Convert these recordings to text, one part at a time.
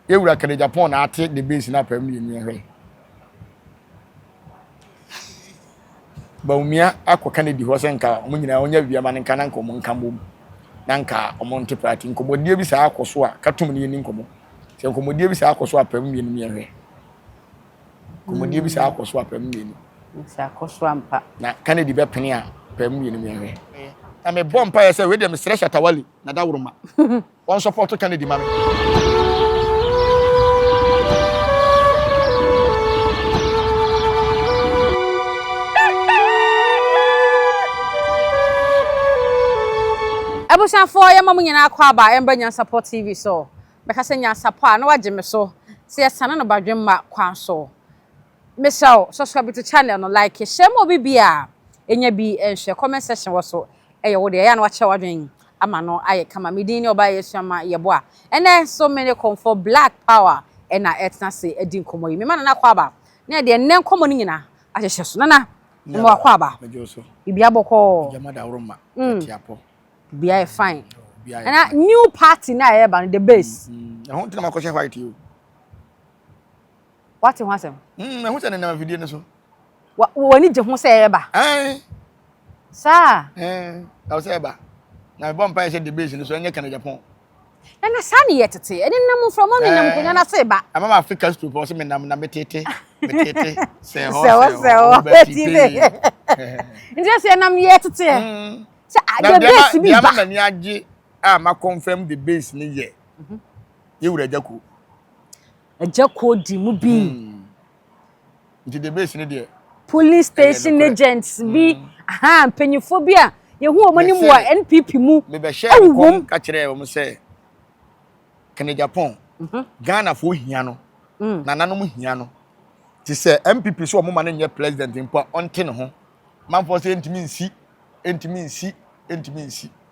Ewura Kane Japan na ate the base na pam ni ehwe. Baumia akọ Kennedy ho senka omo nyina onya bia ma nka na nka omo nka mbom. Na nka omo nte party nkomodie bi sa akoso a katum ni nkomo. Se nkomodie bi sa akoso a pam ni ehwe. Nkomodie bi sa akoso a pam ni. Sa akoso ampa. Na Kennedy be pene a pam ni ehwe. Na me bompa ya say we dem stretch atawali na da woroma. One support Kennedy man. Abusa for ya mamu nyina akwa ba emba Nyansapo TV so. Beka se Nyansapo a na wagye me so. Se yesana no badwemma kwan so. Meshaw subscribe to channel no like share mo bibia. Enya bi enhwe comment section wo so. Eye wo de ya na wache wadwen ama no aye kama medin ni oba yesu ama yebo a. Ene so many come for black power ena etna se edin komo yi. Me mana na akwa ba. Na de nnen komo ni nyina ahyehye so na mo akwa ba. Bibia boko. Jamada woroma. Tiapo. Be fine. And a new party na eba the base. I want to make white you. What you want them? I want to na video so. What we need to say eba. Sir. I was eba. Na bomb pay the base so anya kan Japan. Na na sani yetete. E nam from on nam kunya na say ba. Am Africa to for me nam na metete. Metete. Say ho. Say. Just say nam yetete. The base be ba mani age ma confirm the base ni ye Ewura Agyapong di mu bi the base ni de police station agents bi penyophobia ye hu omani mu a NPP mu me be share ko ka kire o mu say Kane Japan Ghana fo hia no na nanom hia no ti say MPP so o mo ma na nye president mpo onte ne ho man for say entimi nsi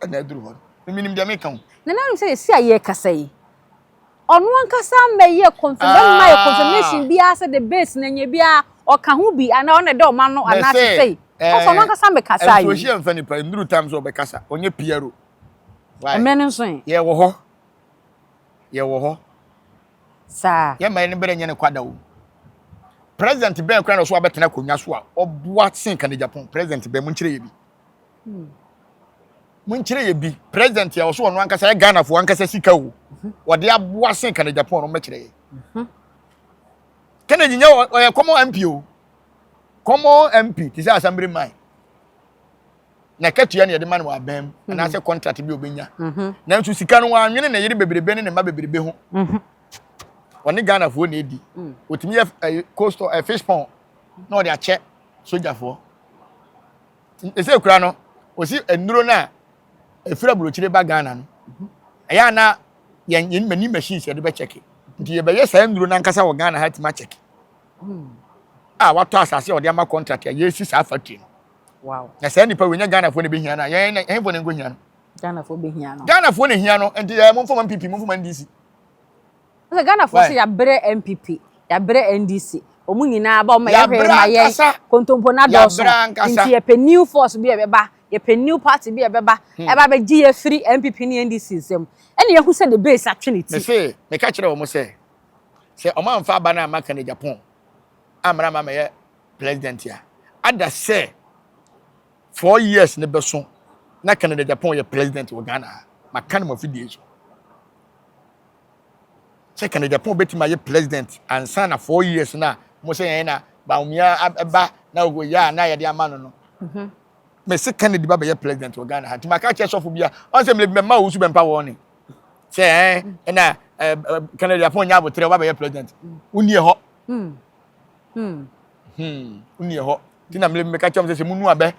na aduru ho minim dia me kan na na say si aye kasa yi onu ankasa meye confirmation bia say the base na nya bia o ka ho bi ana ona de o ma no ana say o onu ankasa me kasa yi so hia mfa nipa nduru times o be kasa onye piero amene so ye wo ho sa ye ma ne bere nya ne kwada wo president ben kra no so abetena konya so a oboa sen Kane Japan president ben mun kire ye bi mun kire ye bi president ya so ono ankasa Ghana fo ankasa sika wo wode aboa sen Kane Japan no makire ye Kennedy nya o common MP o common MP ti say assembly man na katua ne de man wa bam na say contract bi obenya na nso sika no anwene na yiri bebrebe ne ma bebrebe ho Oni Ghana fo na edi otimi coastal fish pond na ode ache soldier fo ese kura no osi enuro na efira burochire ba Ghana no eya na yen mani machines ye de be check nti ye be ye sa enuro na nkasa wo Ghana ha tima check wato asase ode ama contract ye si sa factory no wow na sa nipa wenya Ghana fo ne be hia na yen fo ne ngo hia no Ghana fo be hia no Ghana fo ne hia no nti mo fo MPP mo fo NDC so Ghana for say ya bre MPP ya bre NDC omu nyina ba o ma ya hwe ma ye kontompo na do so nti ye pe new force bi e beba ye pe new party bi e beba e ba be gi ye free MPP ni NDC nsem ene ye hu say the base actually me say me ka kire o mo say o ma mfa ba na ma Kane Japan amra ma ye president ya ada say 4 years ne be so na Kane Japan ye president wo Ghana ma kan mo fidie so say Kane Japan beti ma ye president ansa na 4 years na mo say na ba umia eba na go ya na ye de amano no me say Kennedy ba be ye president wo Ghana ha ti ma ka che sofo bia on say me ma wo su be mpa wo ni say na Kane Japan nya abotre ba be ye president unie ho unie ho ti na me ka che say munu abe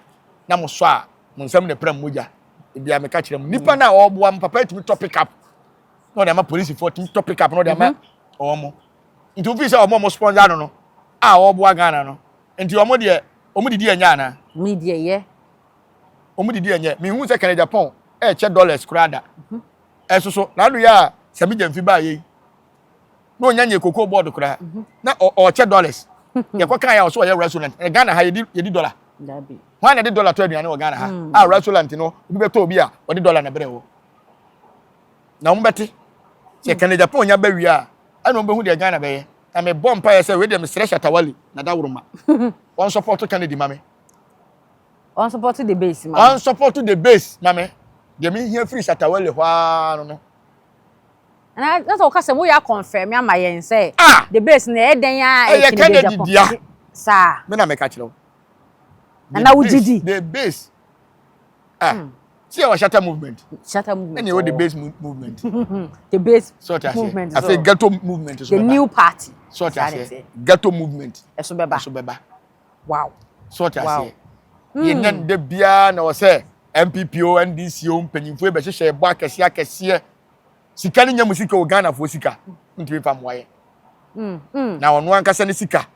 na mo so a mo nsam ne pram moja e bia me ka kire mo nipa na oboa mo papa ti topic up no dem police for team topic up no dem omo nti ofi say omo sponsor no obo Ghana no nti omo de omo didi anya na media ye omo didi anya me hu say Kane Japan che dollars krada so na do ya sabi jamfi ba ye no nyanye cocoa board kra na che dollars ye kwa kan ya so ye restaurant Ghana ha ye di dollar dabi why na di dollar to aduane wo Ghana ha restaurant no obi beto obi a o di dollar na bere wo na mo beti se Kane Japan nya ba wi a ana obehu de Ghana be ye na me bomb pa say we de me stretch atawali na da woroma on support Kennedy mame on support the base mame on support the base mame de me here free atawali hwa no and that's all case we ya confirm ya mayen say the base na eden ya Kennedy dia sa me na me ka kire na ugidi the base see our shatter movement and you the base movement the base sort of movement I say ghetto movement the new party sort of say ghetto movement eso beba wow sort of say ye nyan de bia na o say MPPO NDCO mpanyimfo e be hye bo akese sika ni nyam sika o Ghana fo sika ntimi fam waye na ono ankasa ne sika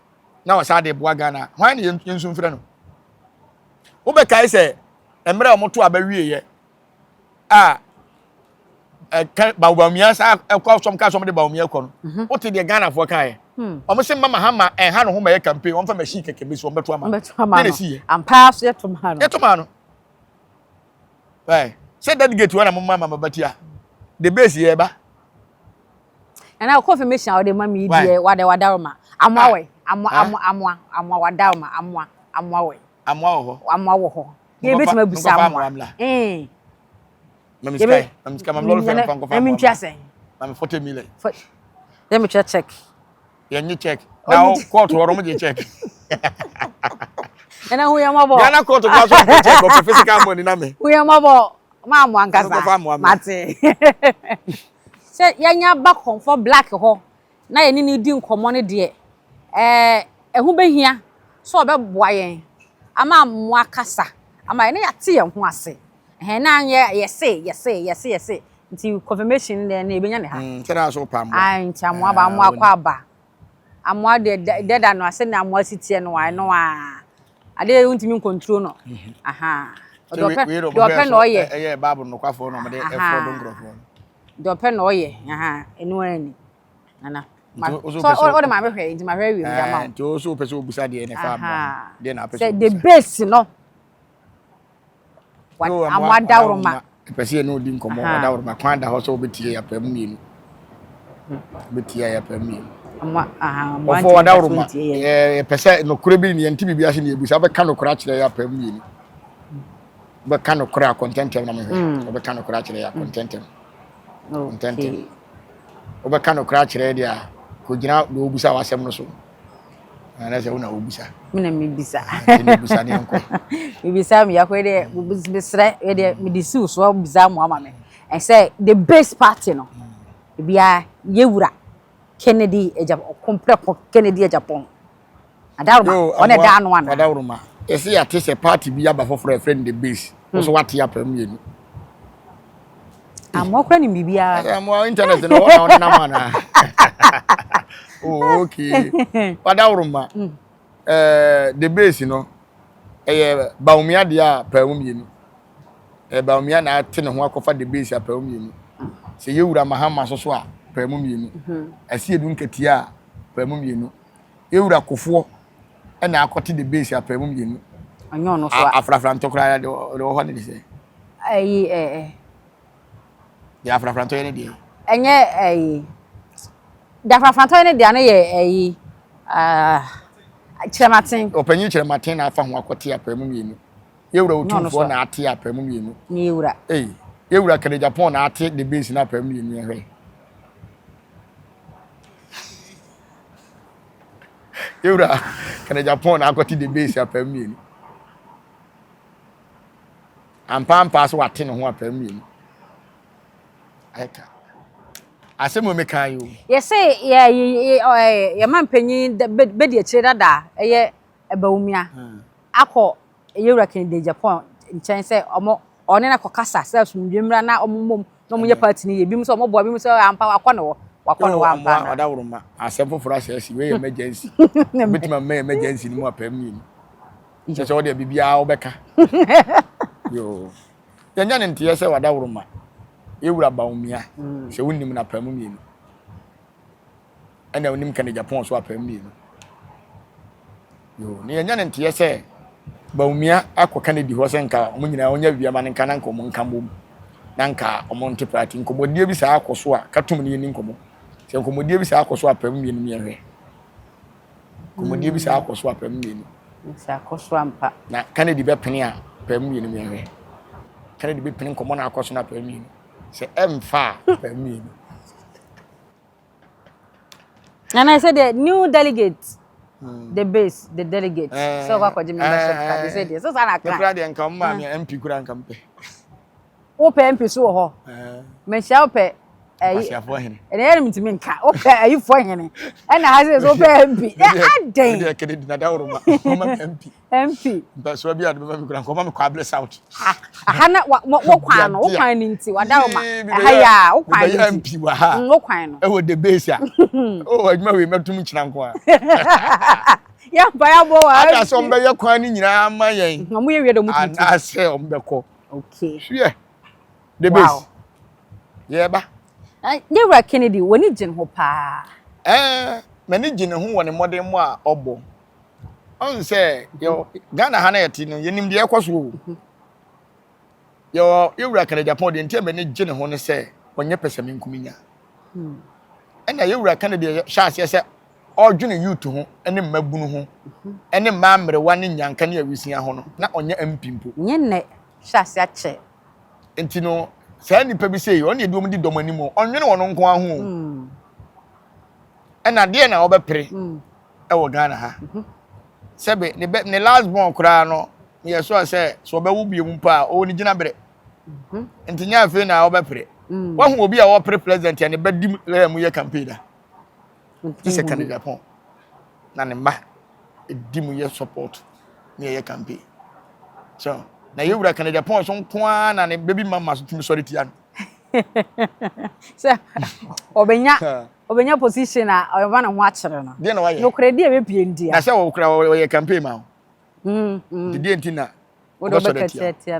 na o sa de bo Ghana hwan ne yensu mfira no wo be kai say emre o moto abawie ye bawumia sa ekwa som ka som de bawumia ko no o te de Ghana fo kai o mo se mama hama ha no ho ma ye campaign on fa machine keke bi so beto ama ne si ampa so yetoma no say delegate wana mama mama batia the base ye ba and I confirmation of the mama die wadaroma amwa we amwa wadaroma amwa we amwa wo ho ye betima busa amwa Mamska mam lolo fe fanko fa mam ntiase mam 40 million let me check you check now court woro mo check ena hu ya mabo ya na court kwa so check of physical money na me hu ya mabo ma amwa ngasa mate se yanya ba comfort black ho na ye ni di nkomo ne de ehu behia so obeboa yen ama amwa kasa ama ye ne yate ye ho ase na yes nti confirmation na ebenya ne ha tena so pam nti amwa ba amwa kwa ba amwa de da no ase na amwa sitie no wa no ade untimi control no aha do pe no ye babu no kwafo no me efo do ngrofo do pe no ye aha enu ani nana so o de ma me hwe nti ma hwe wi ya ma nti o so pese obusa de ne fa amwa de na pese the base no amwa dawroma pese no di nkomo dawroma kwanda ho so betie ya pam mienu betie ya pam mienu amwa amwa dawroma pese no kure bi ne nti bibia se ne ebusa be ka no kura kire ya pam mienu be ka no kura content na me be ka no kura kire ya content content be ka no kura kire dia ko gina do obusa wasem no so ana se una obusa mina mibisa mibisa ni anko mibisa mi yakwe de bisre e de midisi so biza mu ama me and say the best party no bia yewura Kennedy Agyapong complex Kennedy Agyapong adawroma one da anu ana adawroma ese ya tese party bia ba for friend the base so what ya pam yenu amokra ni bibia amwa internet no ona na mana oh okay adawroma the base no baumia dia pam yenu baumia na ate ne ho akofa the base pam yenu se yewura mahama so a pam yenu asi edu nketia pam yenu yewura kofo na akote the base pam yenu anyo no so afrafra ntokra de ho ne se ya afrafra to ne de enye da afrafra to ne de na ye Chirematin opanyi chirematin na afa ho akote pam yenu yewura otumfo na ate pam yenu ni yewura yewura kene Japan na ate the base na pam yenu ehwe yewura kene Japan na akote the base pam yenu ampa so wate ne ho pam yenu aka asemo me kan yo yes say ye mampanyi be de chire dada eye ebawumia akọ yewura kene Japan nchen say omo one na kokasa self ndwemra na omom no mo ye party ni ye bi so omo bo bi so ampa wakọ no ampa adawroma asem foforo asesi we emergency betima me emergency ni mo apam ni se o de bibia obeka yo yanya ne ntie se wadawroma yewura baumia se wonim na pam mienu ana wonim kan Japan so apam mienu yo ne yanya ne ntie se baumia akoka ne di ho se nka mo nyina onya bibia ma ne nka na nka mo nka mbom na nka omo nte party nkomo die bi sa akoso a katum ne ni nkomo Se nkomodie bi sa akoso apam mienu mienwe. Komodie bi sa akoso apam mienu. Sa akoso ampa. Na Kennedy be pene a pam mienu mienwe. Kennedy be pene nkomo na akoso na pam mienu. Se emfa pam mienu. And I said the new delegates, the base, the delegates. So what could you membership card? They said this. So I can't. The and come, mammy, MP couldn't come pay. Open MP so ho. Men shall pay. And the enemy to me, okay, you for him. And I says open MP. I dang. I can't MP. But so be at the moment, come on, quables out. Hannah, what kind of finding to what down? Hiya, oh, MP, no kind. Oh, the base. Oh, I know we met too much now. Yeah, by a boy, I saw by your coin in my yen. We read the I say on the call. Okay. Yeah. The base. Yeah, ba. They were Kennedy when it's in Hopa. Managing who one more than one obo. On say, yo, Ghana Hanatin, you name the Aquasu. You reckon Agyapong the entire managing who say, when you're pessiming Kumina. And you reckon the shots, yes, all junior you to home, and then Mabunu, and then mamma one in young can you receive a honor, not on your MP. Yen, shots at che. And you know, say, people say, only do me the dominimo, on your one home. And I dare now pray. I Ghana ha. Sebe, the last born crano, yes, so I say, so there will be a mumpa, only Jinabre. And Tinya Fina over pray. One will be our president and the bed we campaign. This is a candidate upon. Nanema, a dim support near your campaign. So, now you reckon the point some quan and a baby mamma to me sorry. Sir, Obenya position I want to watch her. No credit be India. I said, oh, crowd campaign now. The Dientina. What was it?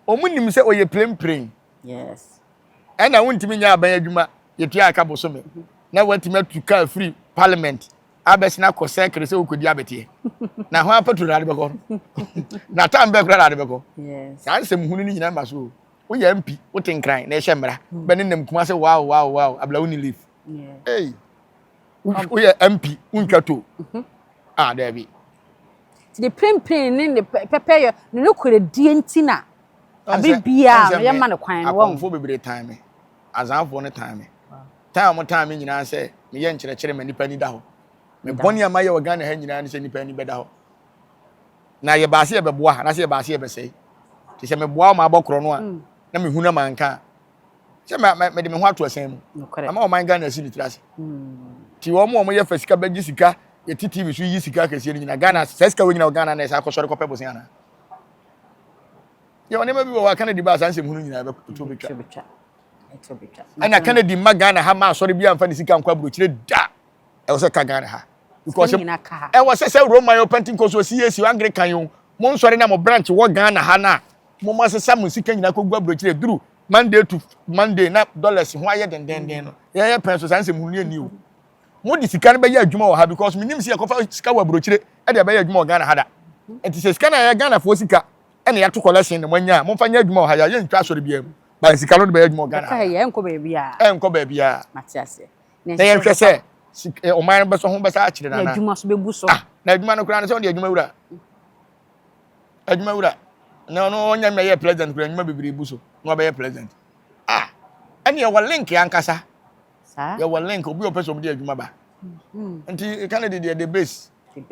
O munim say oye plain. Yes. And I want to mean ya ban adwuma ye tua aka bosome. Na want me to car free parliament. Abes na ko secretary say okodi abete. Na ho apaturu ade beko. Na tam be kura ade beko. Yes. San sem hunu ni nyina maso. Wo ya MP, wo tenkran na ehye mra. Be ne nam kuma say wow abla woni leave. Yeah. Hey. Wo ya MP untwato. Ah, there be. The plain in the pepper no credit ntina. Abibia ya man kwan wo mfo bebre time azanfo ne time time nyina se me ye nkyere me nipa ni da ho me boni ama ye Ghana ha nyina ne se nipa ni beda ho na ye baase ye beboa na se ye baase ye besei ti se me boa ma abokro no a na me huna manka se me de me ho ato asan mu ama o man Ghana si ni trase ti wo mo ye fasika bagi sika ye TV so yi sika kase ni nyina Ghana sika wo nyina Ghana na se akosore kope bosen ana. You never be wa Kennedy ba sanse hunu nyina be to betwa. Ana Kennedy magana ha ma sorry bia mfa ni sika nkwa bro kire da. E wo se ka Ghana ha. Because e wo se Roman Pentecost o CAC Anglican yo. Mo nsori na mo branch wo Ghana ha na. Mo ma se sam sika nyina ko gwa bro kire duru Monday to Monday na dollars ho aye den no. Ye pen so sanse hunu ni o. Mo di sika ne be ya adwuma wo ha because minim se e ko fa sika wa bro kire e de be ya adwuma wo Ghana ha da. Enti se sika na ya Ghana fo sika ene ya to collection ne mwanya mo fanya adwuma ha ya ye ntwa sori bia mu ba sika no de be adwuma Ghana ka ye enko ba bia enko ba bia matiase na ye hwe se o man be so ho be sa a kire na na adwuma so be bu so na adwuma no kura na se on de adwuma wura na no onya me ye president kura adwuma bibiri bu so no be ye president ene ye wo link ya nkasa sa ye wo link obi o person de adwuma ba enti Canada the base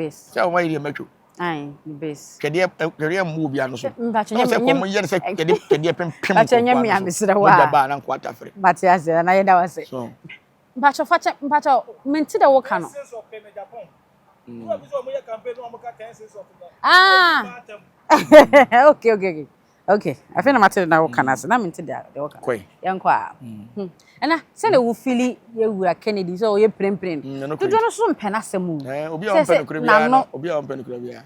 se o mai de metro ai the base kede mu bia no so mbacho se ko mo ye se kede pem mbacho nya mi amesira wa ba na kwata fere matiase na ye da wase so mbacho menti da wo ka no okay I feel matter na wo kana se na menti da wo ka yanko a ena se na wo fili ye wura Kennedy so ye prem to do no so mpena semu obi a mpena kura bia obi a mpena kura bia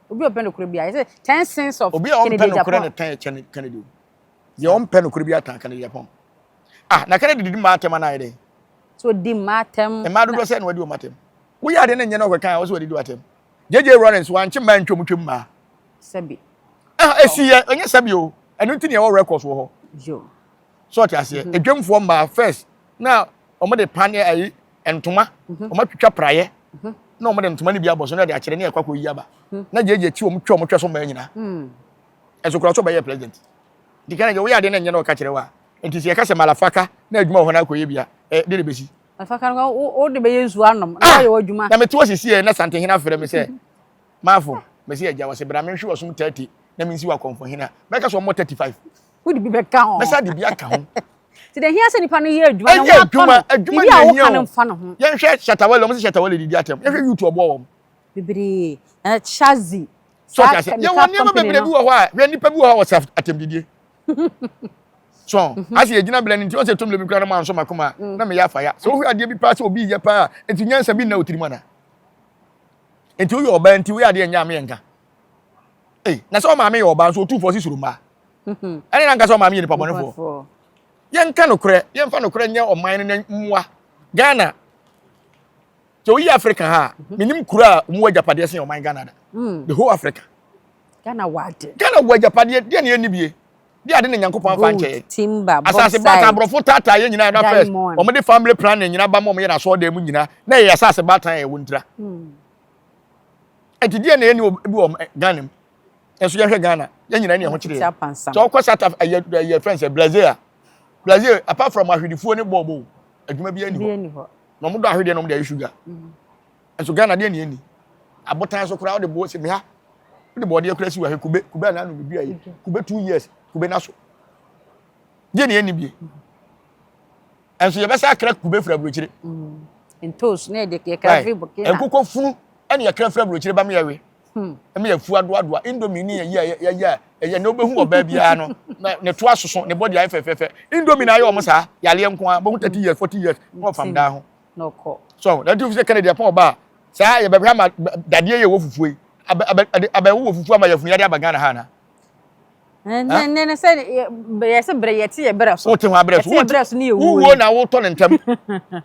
obi open kura bia say 10 cents of Kennedy Japan Kennedy ye on pen kura bia tan Kennedy Japan na Kennedy di matem na ide so di matem e ma do say na wadi o matem wo ya de na nye na o kan wo so wadi do matem JJ Lawrence wan chi man twom ma sabi esiye onye sabi o enu ntini e wo records wo ho jo so ti ase edwemfo ma first na omo de pan ayi entoma oma twitwa praye na omo de ntoma ne bi aboso na de akire ne yakwa ko yi aba na jeje chi omo twa so ma nyina eso kura so ba ye president di kana je wo ya de na nye na o ka kire wa enti se ya ka se malafaka na adwuma ho na akoye bia de besi malafaka no o de be yesu anom na ye adwuma na meto sisi e na sante hina frɛ me se mafo me se agya wo se bra me hwe wo som 30 na me nsi wa konfo hina me ka so mo 35 wo de bi be ka ho me sa de bi aka ho ti de hia se nipa no ye adwuma na wa adwuma ya wo kan mfa no ho ye hwe shatawale mo se shatawale didi atem ye hwe YouTube obo wo bibiri chazi so ka se ye woni ma bebre bi wo ho a hwe nipa bi wo ho wo atem didi so asi ejina bla nti o se tomle bi kra na ma nso makoma na me ya fa ya so hwe ade bi pa se obi ye pa enti nyansa bi na otiri mana enti wo yo ba enti wo ade nya me enka na so ma me yo ba so 2 suru ma ani na nka so ma me ni pa bone fo ye nka no kure ye mfa no kure nya o man ne mwa Ghana so yi Africa ha minim kura mu Agyapade se o man Ghana da the whole Africa Ghana wade Ghana Agyapade de na ni bie di ade ne Nyankopɔn fa nche timber asase bata brofo tata ye nyina na first o me de family plan ne nyina ba mo ye na so de mu nyina na ye asase bata ye wontira enti di na ye ni bi o Ghana enso ye hwe Ghana ye nyina ne ho kire so ko South Africa ye friends Brazil apart from ahwedifuo ne bobo adwuma bi ani ho no mo do ahwede no mo de sugar enso Ghana de ne ani abotan so kura o de bo se me ha de bo de kura si wa he kube na no bi ayi kube 2 years kube na so de ne ani bi enso ye besa kra kube fra brochire entos ne de ke kra free bokina enkoko funu ene ye kra fra brochire ba me yawe eme ye fu adoadoa indomie ni ye ne obehu oba bia no ne to asoso ne body ayi fefefe indomie na ayi o mo sa yale nko a bo 30 years 40 years no fam da ho no ko so that you say Canada pon oba sa ye bebe ma dade ye wo fufuo aba wo fufuo ama ye funu yade abagana ha na ne say ye se bre ye ti ye bre so wo te ho abre so ni ye wo na wo to ne ntam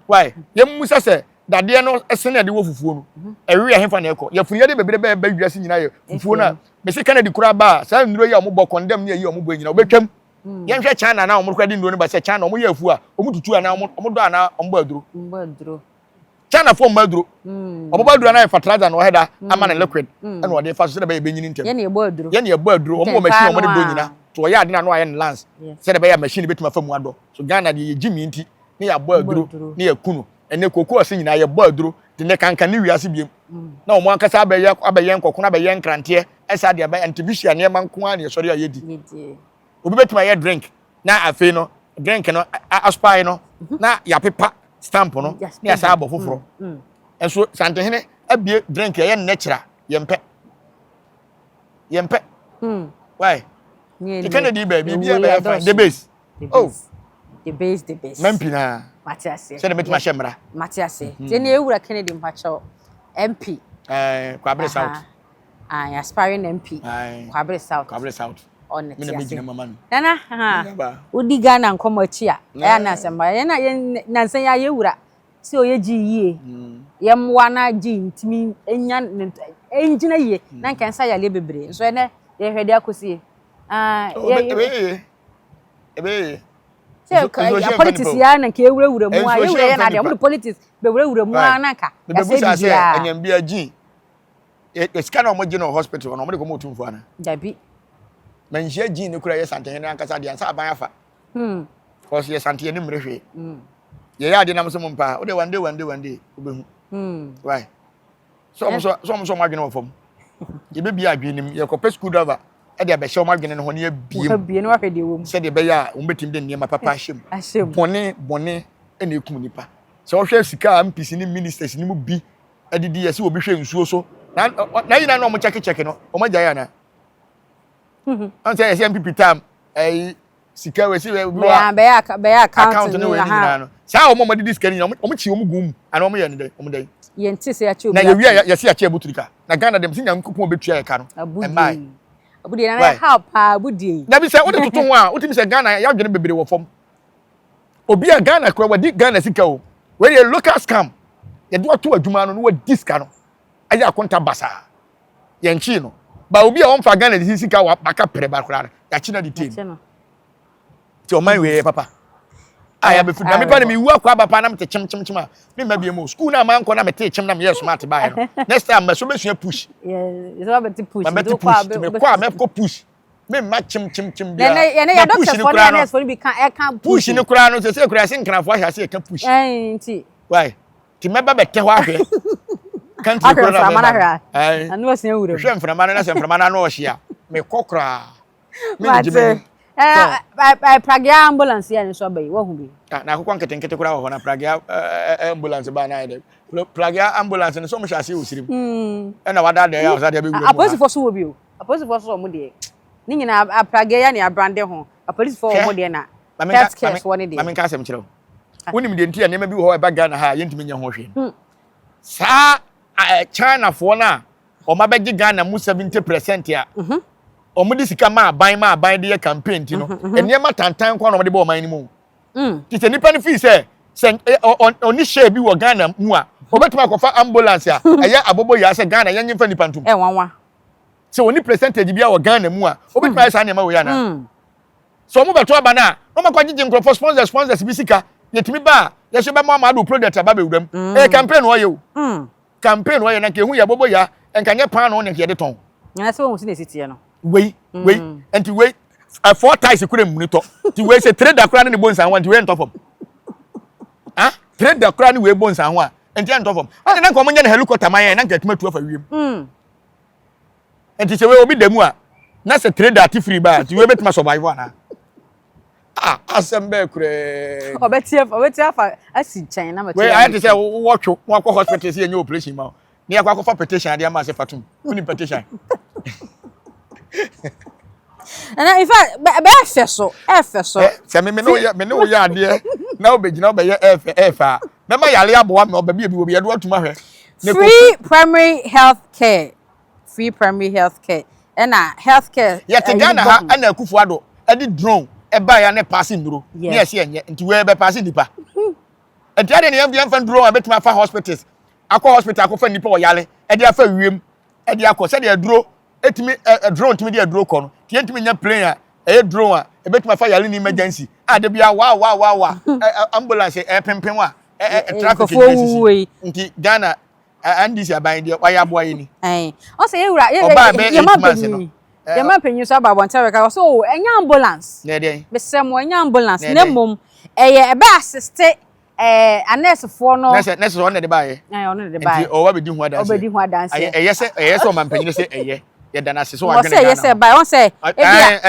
why ye musa se dade no esene de wo fufuo no ewe ya hefa na ekọ ye funu yade bebe be wiase nyina ye fufuo na me se Canada kura ba sa nduro ye ombo condemn ne ye ombo nyina obetwam ye nhwe China na omro kwade nduro ne ba se China omo ye afu a omo tutu ana omo do ana ombo aduro China fo ombo aduro ombo aduro na fertilizer no heda ama na liquid na o de fa so de be nyini ntem ye ne ebo aduro omo machine omo de do nyina to ye ade na no aye lance se de be ya machine betuma fa mu ado so Ghana de ye jimi nti ne ya bo aduro ne ya kunu ene koko ase nyina ye bo aduro de ne kanka ne wiase biem na omo ankasa abaye nkoko na abaye nkrante esa de abaye antivicia ne man ko an ye sori ayedi obi betuma ye drink na afi no drink no aspire no na ya pepa stamp no ne asa abo foforo enso santehene abie drink ye natural yempe why the Kennedy baby be the base the base mampina Matiase se de metuma shemra Matiase je ne ewura Kennedy mpacho MP Kwabre South aspiring MP Kwabre South on it nana odi Ghana nkomo achi a ya na asema ya na nansan ya yewura si oyeji yie yemwa na ji ntimi enya enjina yie na nkansa ya le bebre so ene ye hwede akosie ebe ya politics ya na ke ewura mu a yewura ya na de mo politics be ewura mu a na ka ya se bia anyambia ji e scan omo ji no hospital no mo de ko mo tumfu ana dabi na nhia ji ne kura ye santene na nkasa de ansa aban afa cause ye santene ni mrehwe ye ya de nam so mpa o de one day obehu why so mo adwene wo fam ye be bia adwenem ye ko school driver e de be hye o adwene no ho ne biem no ahwede wo mu se de be ya o betim de niam papa ahyem bone e na ekum nipa so hwe sika MPs ni ministers ni mu bi adidi ye se obi hwe nsuo so na yina no mo check no o ma jaya na an say MPP tam sika we si we be account no we ni no sa o mo didi sika ni o mo chi o mo gum ana o mo ye ni de o mo dey ye nti se ya chi obi na ye wi ya se ya chi abuturika na Ghana dem sinya nkopon betua ye ka no abudi na help abudi na bi se o de toto ho a o timi se Ghana ya dwene bebere wo fom obi a Ghana kwa wadi Ghana sika o we ye local scam ye do to adwuma no wadi sika no aya akonta basa ye nchi no ba obi a on fa Ghana di sika wa aka pere ba kura ya chi na di team ti o man we papa aya be food na me pa na me wu akwa ba pa na me te chim me ma bi mu school na man ko na me te chim na me yes smart buy no next time me so be sua push yes so be push me ko me ko push me ma chim bia na ya doctor for na nurse for be can push ni kura no se kura se nkran fo ahia se ka push nti why ti me ba be te ho ahwe kan ti kura na anu asen wure hwe mframa na se mframa na no o hia me kokra me jime Pragia ambulance ya nso abai wo hu bi na akokwa nkete kura ho na Pragia ambulance ba na ide Pragia ambulance no so mo hyase osirim na wada da ya osade be wura apolice for so wo bi o apolice for so mo de ni nyina Pragia ya ne abrande ho apolice for mo de na health care so ne de mame ka asem kire wonim de ntia ne ma bi ho e ba Ghana ha yentimi nya ho hwe sa China for na o ma be Ghana mu 70% ya omudi sika ma aban de campaign ti no enema tantan kwa no de bo man ni mu ti se nipa ni fi se oni share bi wo Ghana mu a obetuma akofa ambulance a eye abobo ya se Ghana yenye fa nipa ntum wanwa se oni percentage bi a wo Ghana mu a obetuma ya sa na ma wo ya na so mo beto aba na no makwa gigi nkrofo sponsors bi sika yetimi ba ye so be mo amado product aba be wuram campaign wo ye o campaign wo ye na ke hu ya abobo ya enkanye pan no ne ke de ton na se wo si na sitie no wei enti wei four ties kure munito ti wei se trader kura ne bonsa wan ti wei ntofom trader kura ne wei bonsa wan enti ntofom ade na nkomo nya na helicopter man na nka tuma tu afa wiem enti se wei obi demu a na se trader ti free ba ti wei betima survive na asembe kure obeti afa asi chen na wei ayete se wo two wo akọ hospital se nya operation ma ni akọ akọ petition ade ama se fatum kuni petition and in fact be efeso se me no ya ade na obegina obeye efa me ma yale aboa me obabi bi obi yedo atuma hwe free primary health care and health care ya te Ghana ha ana akufu ado edi drone e ba ya ne passing nduro ne yesi enye nti we be passing dipa enti ade ne yam fan drone abetuma fa hospitals akọ hospital akọ nipa o yale e dia fa wiem e dia akọ se dia duro etimi drone timi dia duro kọ no ti entimi nya plane a drone a ebetuma fa yale ni emergency ade bia wa ambulance pempen wa traffic nti Ghana andisi aban dia wa ya boa yini o se yewura ye ma penyu so babon tereka so enya ambulance ne dey besemo enya ambulance ne mom ebe assist nurse for no nurse on de bae on de bae nti o wa bedi hu adanse obedi hu adanse eye so man penyu se eye ye dana se so wa gene Ghana yes bae on say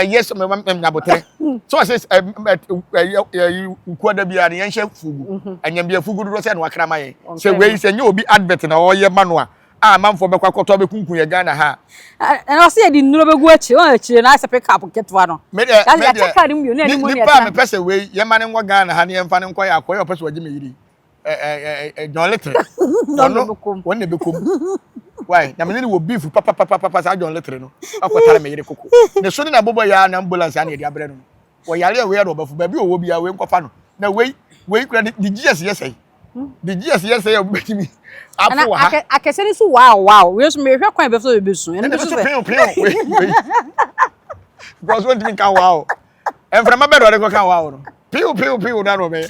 yes me nyabotre so say ukwada bia ne yenhye fugu anyam bia fugu do se na wakra maye se we se nya obi advert na o ye manoa manfo be kwakọtọ be kunkun ye Ghana ha na se di nnuro begu achi o achi na se pick up ketwa no that's ya check card mu ni mu ni pa me pese we ye mane ngwa Ghana ha ne ye mfa ne nkọ ya akọ ye pese waje me yiri John Letter no won ne be kom why na me ni wo beef papa sa John Letter no akọtare me yiri koko ne so ni na bobo ya na ambulance ani e dia bre no wo yare we do bafu ba bi owo bia we nkọfa no na we kura di Jesus yesai the Jesus yesai obetimi afu ha akese ni so wow we so me hwe kwan be so be su ene be so we because when think wow and from my bed or go kan wow no piu na no be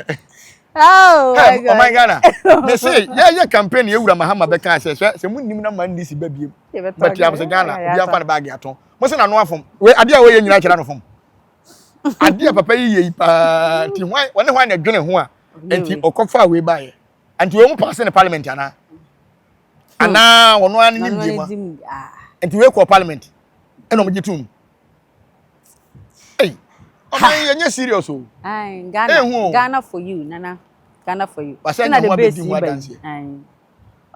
oh my God me say yeah campaign ye wura mahama be kan se munnim na man disi ba biem but ya se Ghana obi afa na bag aton mo se na no afom we ade a we ye nyina kira no fom ade papa yi pa ti hwan wone hwan na dwene ho a enti okofa we ba ye anti we mu pass in parliament ana wono an nim dima enti we ko parliament eno mo gitum o man yenye serious o Ghana for you nana Ghana for you na the base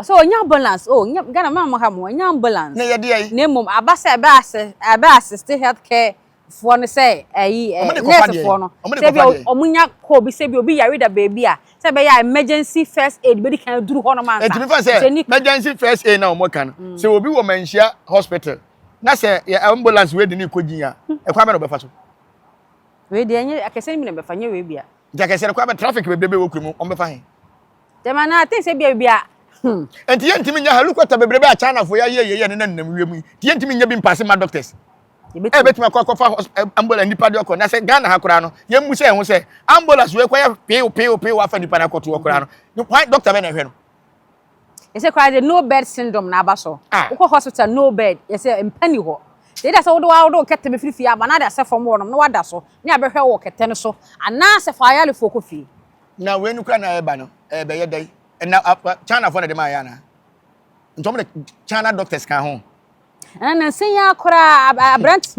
so onya ambulance Ghana ma mo ha mo onya ambulance na ye de ai na mom abasa ebe assist health care for no say nurse for no say bi omunya ko bi say bi obi yare da baby a say be ya emergency first aid be kan duru ho no man sa emergency first aid na o mo kan say obi wo manhia hospital na say ambulance we de ni koginya e kwa me no be fa so we de enye akese mi na be fa nye we bia ja akese kwa be traffic bebrebe wo kurum o be fa hen de man na think say bia enti yentimi nya helicopter bebrebe a China fo ya ye ne nam wiem ti yentimi nya bi mpasse ma doctors Betumi akwa ambulance nipa de okọ na se Ghana ha kora no ye mu se ho se ambulance we kwaya pe wa fa nipa na koto okora no why doctor be na hwe no you say cry the no bed syndrome na aba so wo hospital no bed you say empani ho they da say wo kete be firi aba na da se fom wo no na wada so ni abehwe wo kete no so ana se fa yale fo ko fi na we nu kra na eba no be ye dai na China for na de ma ya na ntom de China doctors kan ho na sen ya akora abrant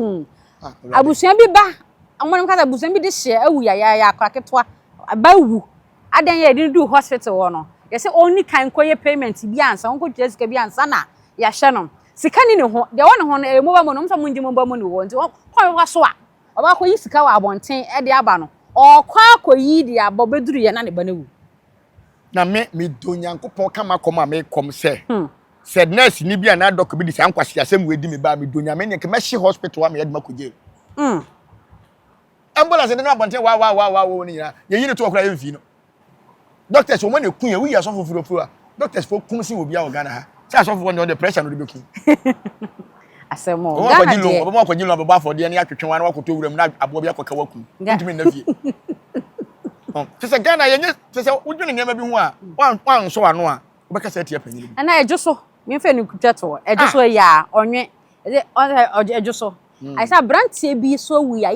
abusuan bi ba amon kasa abusuan bi de hye awu ya akora ketwa abawu adan ya de do hospital wo no ye say only kan koye payment bi ansa onko Jessica bi ansa na ya hye no sika ni ne ho de won ho no emo ba mo no mfa munji mo ba mo ni wo nti kwa so a oba koyi sika wa abonten e de aba no okwa koyi de aba beduru ye na ne ba na wu na me do Nyankopon kama koma me kom se said nurse ni bia na doc bi di san kwase asem we di me ba me do nya me nye ke me hye hospital wa me yedma ko jail ambulance de na bonten wa ni ya ye yini to okra ye mfi no doctors o mo ne kun ye wi aso foforo doctors fo kun sin obi a Ghana ha say aso foforo no the pressure no de be kun asemo Ghana de obo mo kwagilo obo afọ de na ya twetwe wan wakoto wuram na abo bi akoka waku ntimi na fie se Ghana ye nye se wudwene nyema bi ho a wan so ano a obeka se tie panyi ana ejo so me fe ni kuta to ejo so ya onwe ejo so I say brantie bi so wu ya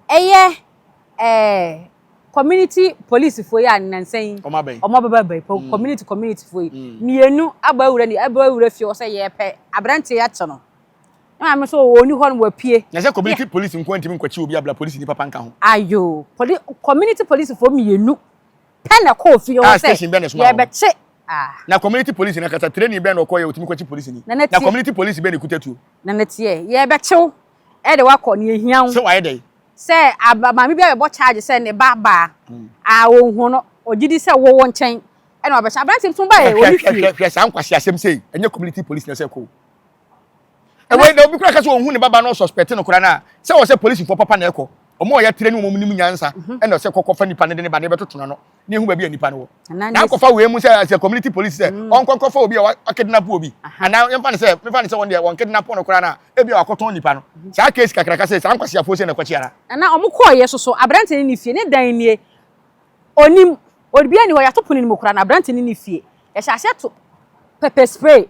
eye community police fo ya nansan omababa community fo mienu abawura ni abawura fie o say ye pe abrantie ya che no na me so oni ho no wapie na say community police nko ntimi nkwachi obi abla police ni papa nka ho ayo community police fo mienu pe na ko fie o say ye be che na community police na kata training be na okoye otimi kwachi police ni na community police be na kutatu na netie ye be chew e de wakọ ni ehia ho se waye dey se mama bia be bo charge se ne baba ohun no ogidi se wo nchen e na obecha branch tun ba e oni hwe san kwase asem sei enye community police na se ko e we na obi kura ka se ohun ne baba no suspect no kura na se wo se police for papa na eko omo ya training mo nim nyansa e na se kokofa nipa ne de ba ne betoto no ne hu ba bia nipa no na kofa we mu se community police se on kokofa obi a kidnap obi ana yemfa ne se won de won kidnap no kura na e bia akoton nipa no sa case kakraka se san kwase afo se na kwachi ara na omo ko ye soso abrante ni fie ne dan nie onim odbia ni ho ya topo ni mo kura na abrante ni fie ye sha to pepper spray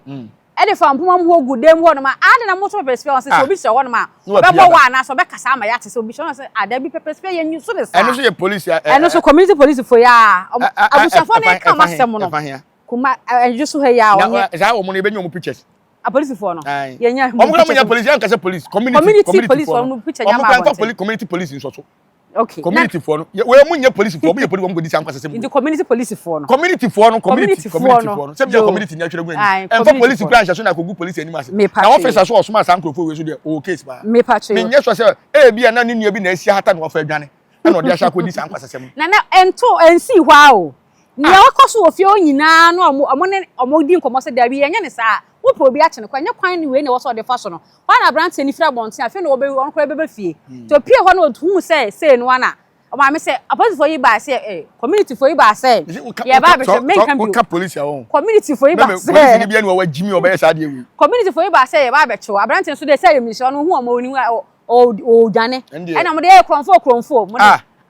e de fa mpoma mo gudem ho no ma ade na mo to pepper spray on se obi se ho no ma be bo wa na so be kasa ma ya te se obi se ada bi pepper spray ye nyu so de sa eno so ye police eno so community police fo ya abusafo na ka ma sem no kuma enju so he ya onye za wo mo no be nyu mo pictures a police fo no ye nya mo mo nya police yan ka se police community police fo no picture nya ma ba community police nso so okay community fo no we mo nya police fo mo ye police mo go di san kwase sem the community police fo no community fo no se be community nya twere gwan en fo police branch so na kogu police ani mase na officer so osoma san krofo we so de o case ba me patch me nya so se e bia na ne nua bi na asia hata na wafa adwane na odi asha ko di san kwase sem na ento ensi hwa o ni akoso ofie onyina no omo di nkomo se da bi enya ne sa wo po bi ache ne kwa nya kwan ni we na wo so de fa so no wa na branch ni fira bonten afi na wo be won kra be fie to pie ho no hu se no ana o ma me se opposite for you ba se community for you ba se ye ba be se men kan bi police ya won community for you ba se police ni bia ni wa jimi o be sa de ewu community for you ba se ye ba be chewa branch so de se mi so no hu o ma oni o dwane e na mo de kronfo mo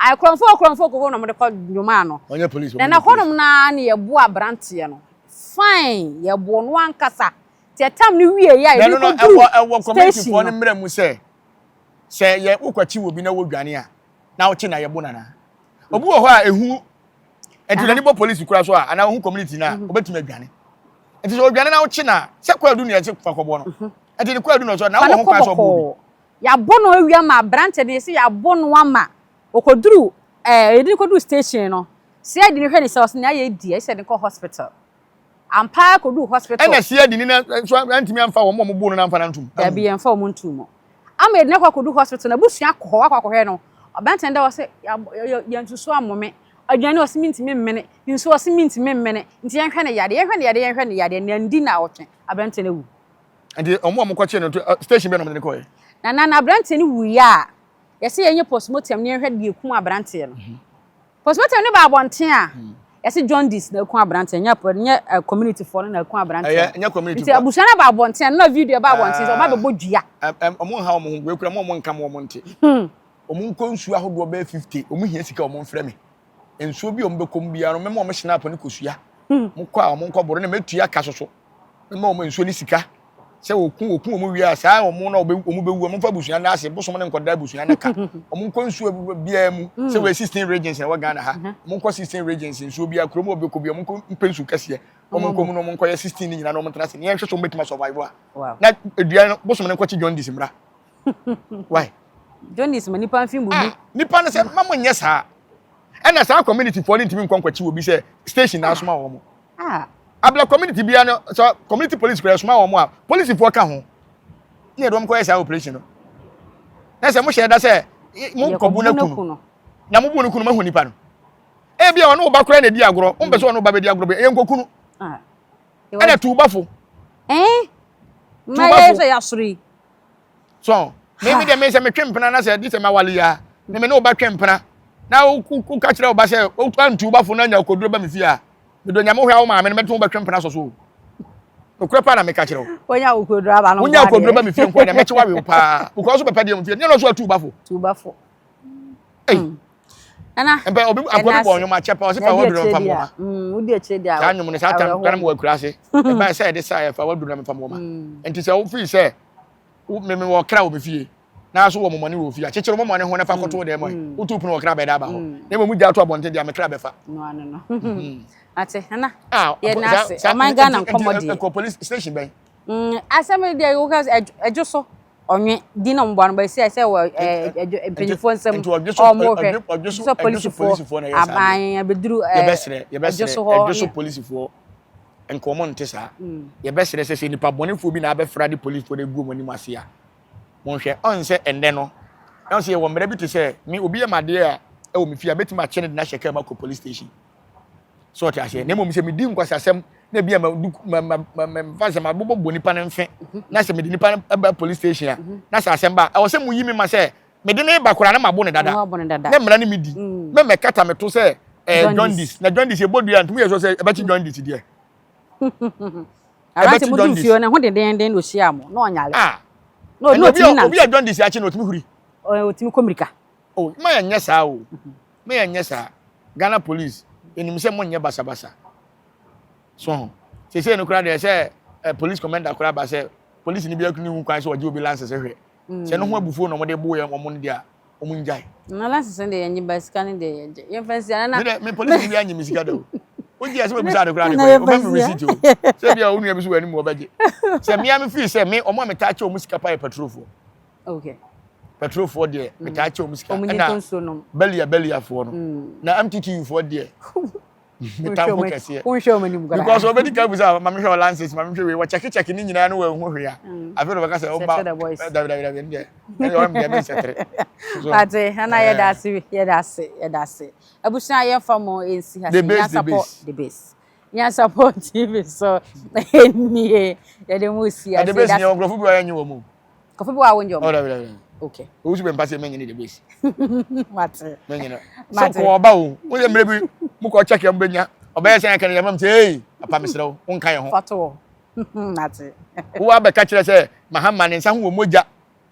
ai kronfo ko no mo de ko dwuma no onye police na honom na ye bo branch ye no fine ye bo no ankasa te tam ni wie ya e ko du community for no mra mu se ye ukwachi wo bi na wo dwane a na wo chi na ye bo na obu wo ho a ehu enti ni bo police kura so a ana wo community na obetumi adwane enti so odwane na wo chi na se kwa du ne ye fa kobo no enti ni kwa du no so na wo ho kwa so bo ya bo no awia ma branch de se ya bo no ama okoduru edin kodu station no se adi ni hwe ni se os na ye di e se ni ko hospital ampa kodu hospital ena se adi ni na so antimi amfa wo mo bo no na amfa na ntum da bi amfa wo ntum ama edin kwa kodu hospital na busua akọ akọ hwe no abanten da wo se ya ntuso amome adwane was minti memmene nso was minti memmene nti yen hwe ne yade na ndi na otwe abanten ewu andi omo kwa che no station be no me ko ye na abanten wu ya yesi yenye postmortem ne hwe de ekum abanten no postmortem ne ba abonten a Ese John dis na ku abrante nya community for na ku abrante. Nya community. Ti abusua na ba bonten na video ba bonten so ma be bodua. Omo ha omo we kura omo nka mo nte. Omo nko nsu ahodo ba 50. Omo hia sika omo mfrɛ me. Ensuo bi omo be kom bia no memo omo snap ne kosua. Mo kwa omo nko boro na metua ka soso. Memo omo ensuo ni sika. Se okun omo wi asa omo na omo be wu omo fa busua na ase boso mo ne nkoda busua na ka. Omo nko nsuo bia mu se we 16 regions na wa Ghana ha. Omo nko 16 regions nsuo bia kromo obe ko bia omo nko mpensu kase. Omo nko mu no omo nko ye 16 ni nyina no omo trase. Ne hwe so metima survive a. Na edua boso mo ne nko chi John Disimra. Why? John Dis manipa mfim bubu. Nipa ne se mama nye saa. Ena saa community for ntimi nkwankwachi obi se station na asoma wo mo. Abla community bia no so community police kura asoma wo mo a police for ka ho. Ne do mo ko saa operation no. Na se mo hye da se mo kobu na kunu. Na mo bu na kunu ma hu nipa no. E bia ono ba kura na di agro, o mbe so ono ba be di agro be e nkokunu. Ena tubafo. Ma ye so ya suri. So maybe they may say me twempena na say this ma wale ya me no ba twempena na ku ka kire o ba say o twantu ba fo na nya koduro ba me fi a me do nya mo hwa o ma me meto ba twempena so so o kure pa na me ka kire o onya koduro aba no onya koduro ba me fi nko na me che wa we pa o ko so pepa de me fi ne no so atu ba fo ana embe obi apodo bo nyoma chepa o se fa waduro me fa mo ma udi e che dia ya nyom ne sa tam kana mo wa kura se e ba say de say fa waduro me fa mo ma enti say o fi say me wo kra wo me fie na so wo momane wo fie a chechero momane ho na fa koto de mo utu punu wo kra be da ba ho na mo mu ja to abonte dia me kra be fa no ate na ye na se o man Ghana nkomodi ko police station ben asem dia wo ka ejo so onwe di na mbo no ba si say wo penifo nsem o mo hwe so police for aban abeduru ye besre ejo so police for enkomo nte sa ye besre se nipa bonefo bi na abefra di police for de gu mo ni mase a mo hwe on se ende no na se ye wo mra bi to se me obi amade a e wo me fi a betima chene de na sheka ma ko police station so ti ase na mo mi se me di nkwasa asem na bi ma fa se ma bobo bonipa na mfe na se me di nipa na police station a na sa asem ba e wo se mu yi me ma se me de ne ba kora na ma bo ne dada na mra ne me di me kata me to se John Dis na John Dis e bodu ya ntumu ye so se e ba chi John Dis die Arati mudu fio na ho den no hia mo na onyale no timi na obi a John Dis achi no timi huri o timi komirika ma ya nya saa o ma ya nya saa Ghana police enim se mo nya basa so se no kura de se police commander kura ba se police ni bia kunu kwan se oje obi lance se hwe se no ho abufuo no mo de bo ye mo ndia o mo njai na lance se de yen basika ni de yen fancy na me police ni bia nyi misika do oji ase me bisa de kura de o ba me receipt o se bia onu ya bisu wani mo baje se me am fi se me o mo me ta che o musika pa petrol fo okay petrol fo de me ta che o musika na belia fo no na MTT fo de me ta fo kase o show mani mugara because o be di ka busa ma me hwe lances ma me hwe we check ni nyina no we hu hwe ya afi do ka se o ba da de e o me me setre ate ana ye da se abusa ye famo ensi ha the base Nyansapo TV so nie ye de mu si ase the base ni o grofo bi wa nyi wo mu kofi bi wa wonjo okay o su be mpase me nyi the base mate me nyi so ko oba o ye mre bi mu ko check am benya oba sen kan ya mam say papa mesrew won kan ye ho fato mate wo abeka kire say mahama ne nsa ho wo moja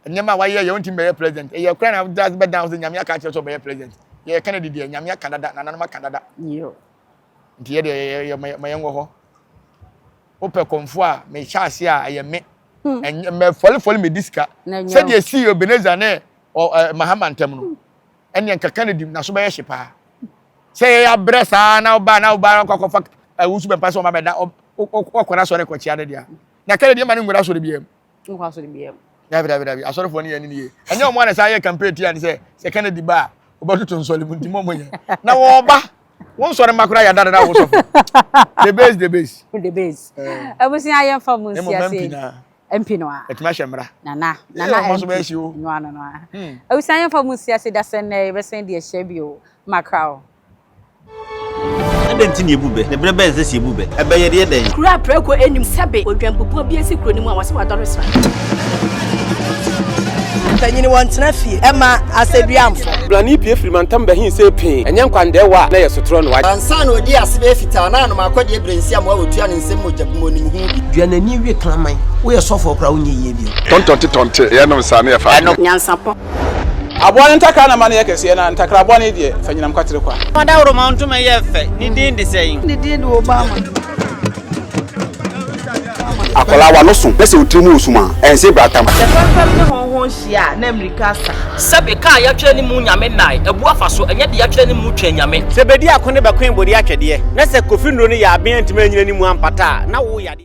nyama wa ye won tim be president e ye kra na das be down say nyame aka kire so be president ye Kennedy de nyame aka dada na nanoma aka dada yo nti ye de ma yengo ho ope konfo a me chase a ye me me foli me diska say de see Ebenezer ne mahama ntem no ene nka Kennedy na so be ye hyepa say ya bresa na oba kwakofa wusu be mpase o ma be da okora so re ko chia de dia na Kennedy ma ne ngura so de biem nkwa so de biem David asoro fo ne ye ni enye o mo na say ye campaign tia ni say Kennedy ba obaduto nsole mu ntimo mo ye na wo ba won sore makura ya dada wo so the base abusi ayen fa mu siase MP no a etima hemra nana mo so be hyi o no abusi ayen fa mu siase da sen na be sen de hye bi o makra Adenti ni ebube ne bre benze si ebube ebe ye de den kura preko enim sebe odwampopo bi esi kro ni mu a wase wadore sra panyini won tena fie ema aseduamfo blani pie firi mantam bahin se pin enye nkwande wa na yesotro no wa ansa na odi asebe fita na no makode ebrensi am wa wotua ne nsem mojabmo nim hu duanani wie klaman wo ye sofo kra wo nye yie bio tontonte ye no sa na ye fa Nyansapo aboa ntaka na ma na yekese na ntakra aboa ne de fanyinam kwatere kwa Mada woro ma ntoma ye fe ni din de sey ni din do Obama akola wa no so pese otrimu osuma ense bratam fam ne honhon hia na America sa Sabe ka ya twa ni mu nyame nai ebu afaso enye de ya twa ni mu twa nyame Sebedi akone bakwen bodi atwede na se kofi nro ne ya aben ntima nyina ni mu ampata na wo ya